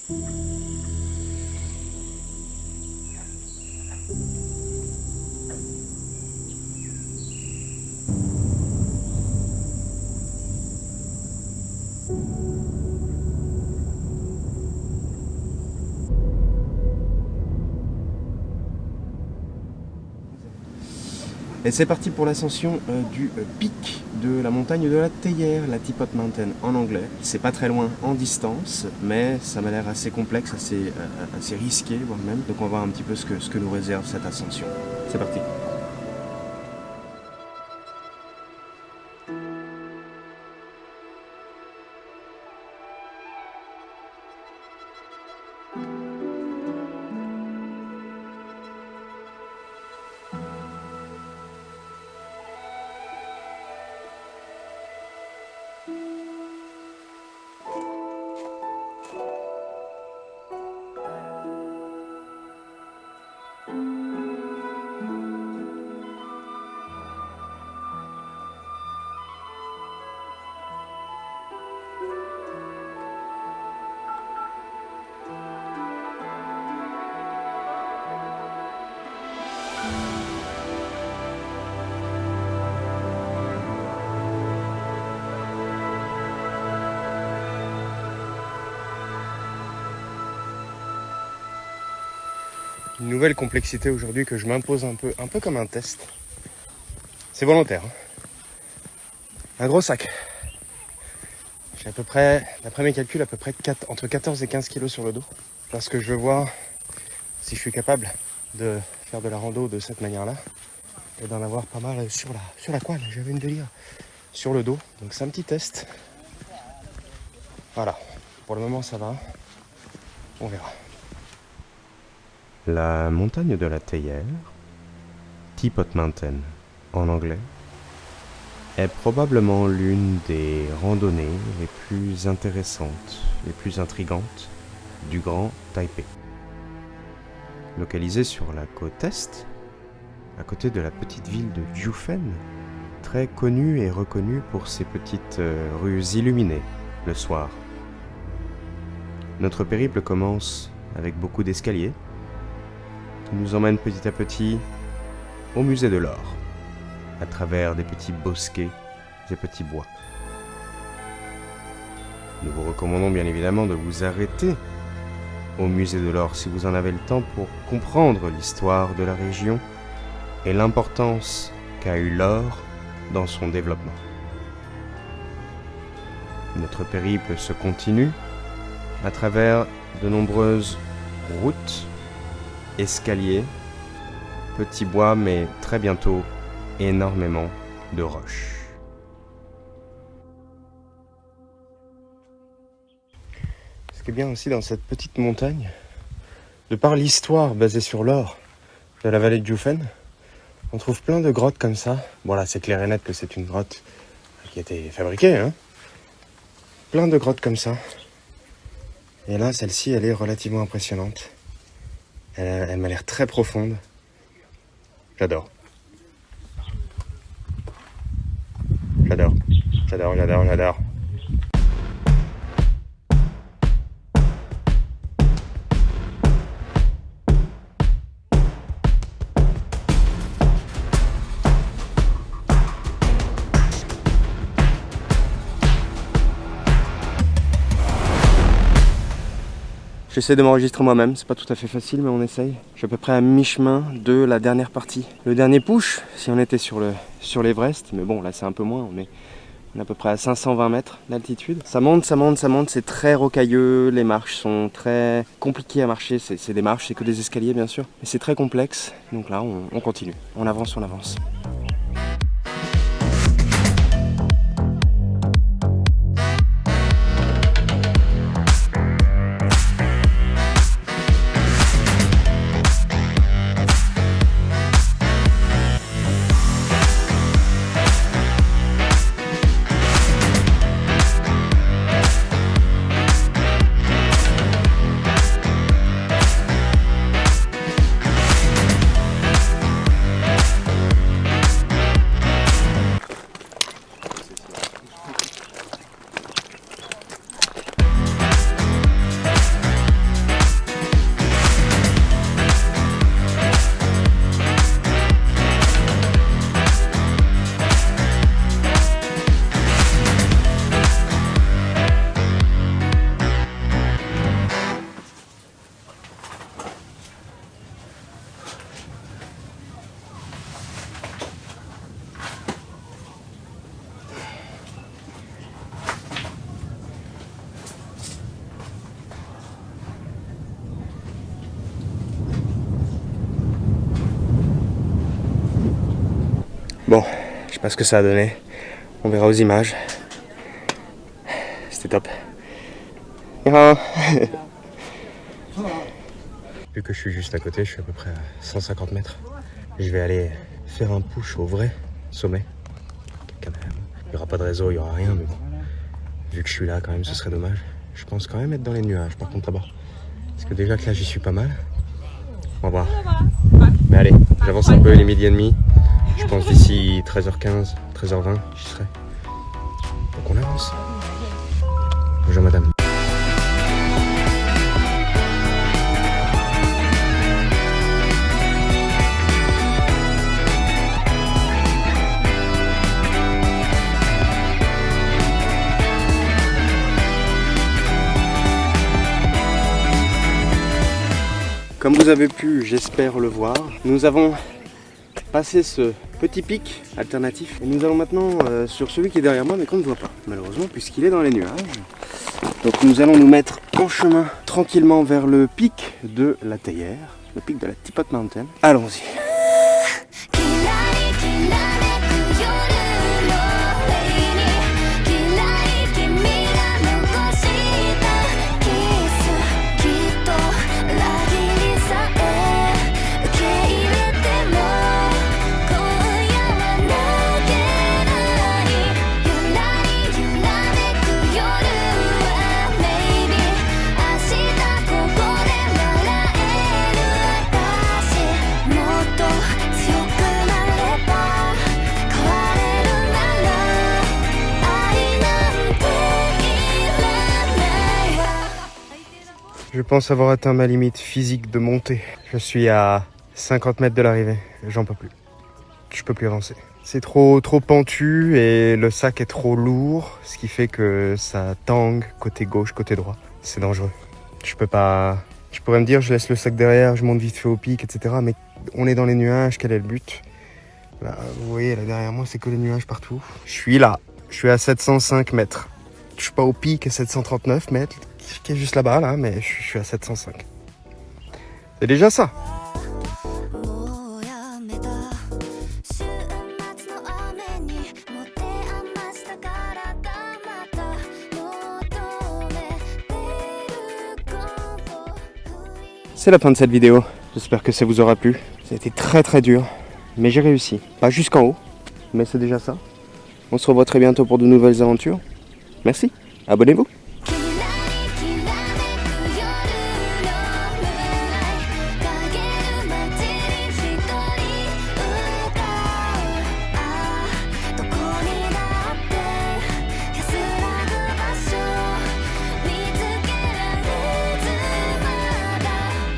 Et c'est parti pour l'ascension du pic de la montagne de la Théière, la Teapot Mountain en anglais. C'est pas très loin en distance, mais ça m'a l'air assez complexe, assez risqué voire même. Donc on va voir un petit peu ce que nous réserve cette ascension. C'est parti. Une nouvelle complexité aujourd'hui que je m'impose un peu comme un test. C'est volontaire. Un gros sac. J'ai à peu près, d'après mes calculs, à peu près entre 14 et 15 kilos sur le dos. Parce que je veux voir si je suis capable de faire de la rando de cette manière-là. Et d'en avoir pas mal sur la couenne, j'avais une délire. Sur le dos, donc c'est un petit test. Voilà, pour le moment ça va. On verra. La montagne de la Théière, Teapot Mountain en anglais, est probablement l'une des randonnées les plus intéressantes, les plus intrigantes du Grand Taipei. Localisée sur la côte est, à côté de la petite ville de Jiufen, très connue et reconnue pour ses petites rues illuminées le soir. Notre périple commence avec beaucoup d'escaliers, qui nous emmène petit à petit au musée de l'or, à travers des petits bosquets et petits bois. Nous vous recommandons bien évidemment de vous arrêter au musée de l'or si vous en avez le temps pour comprendre l'histoire de la région et l'importance qu'a eu l'or dans son développement. Notre périple se continue à travers de nombreuses routes, escaliers, petits bois, mais très bientôt énormément de roches. Ce qui est bien aussi dans cette petite montagne, de par l'histoire basée sur l'or de la vallée de Jiufen, on trouve plein de grottes comme ça. Bon là c'est clair et net que c'est une grotte qui a été fabriquée, hein. Plein de grottes comme ça. Et là celle-ci elle est relativement impressionnante. Elle m'a l'air très profonde. J'adore. J'adore. J'essaie de m'enregistrer moi-même, c'est pas tout à fait facile mais on essaye. Je suis à peu près à mi-chemin de la dernière partie. Le dernier push, si on était sur l'Everest, mais bon là c'est un peu moins, on est à peu près à 520 mètres d'altitude. Ça monte, c'est très rocailleux, les marches sont très compliquées à marcher, c'est des marches, c'est que des escaliers bien sûr, mais c'est très complexe, donc là on continue, on avance. sais pas ce que ça a donné. On verra aux images. C'était top. Vu que je suis juste à côté, je suis à peu près à 150 mètres. Je vais aller faire un push au vrai sommet. Il n'y aura pas de réseau, il n'y aura rien, mais bon. Vu que je suis là quand même, ce serait dommage. Je pense quand même être dans les nuages par contre là-bas. Parce que déjà que là j'y suis pas mal. On va voir. Mais allez, j'avance un peu, il est 12h30. Je pense d'ici 13h15, 13h20, j'y serai. Donc on avance. Bonjour madame. Comme vous avez pu, j'espère le voir, nous avons passé ce petit pic alternatif et nous allons maintenant sur celui qui est derrière moi mais qu'on ne voit pas malheureusement puisqu'il est dans les nuages. Donc nous allons nous mettre en chemin tranquillement vers le pic de la Théière, le pic de la Teapot Mountain. Allons-y. Je pense avoir atteint ma limite physique de montée. Je suis à 50 mètres de l'arrivée. J'en peux plus. Je peux plus avancer. C'est trop pentu et le sac est trop lourd, ce qui fait que ça tangue côté gauche, côté droit. C'est dangereux. Je peux pas. Je pourrais me dire, je laisse le sac derrière, je monte vite fait au pic, etc. Mais on est dans les nuages, quel est le but? Là, vous voyez, là derrière moi, c'est que les nuages partout. Je suis là. Je suis à 705 mètres. Je suis pas au pic à 739 mètres. Qui est juste là-bas, là, mais je suis à 705. C'est déjà ça. C'est la fin de cette vidéo. J'espère que ça vous aura plu. Ça a été très dur, mais j'ai réussi. Pas jusqu'en haut, mais c'est déjà ça. On se revoit très bientôt pour de nouvelles aventures. Merci, abonnez-vous.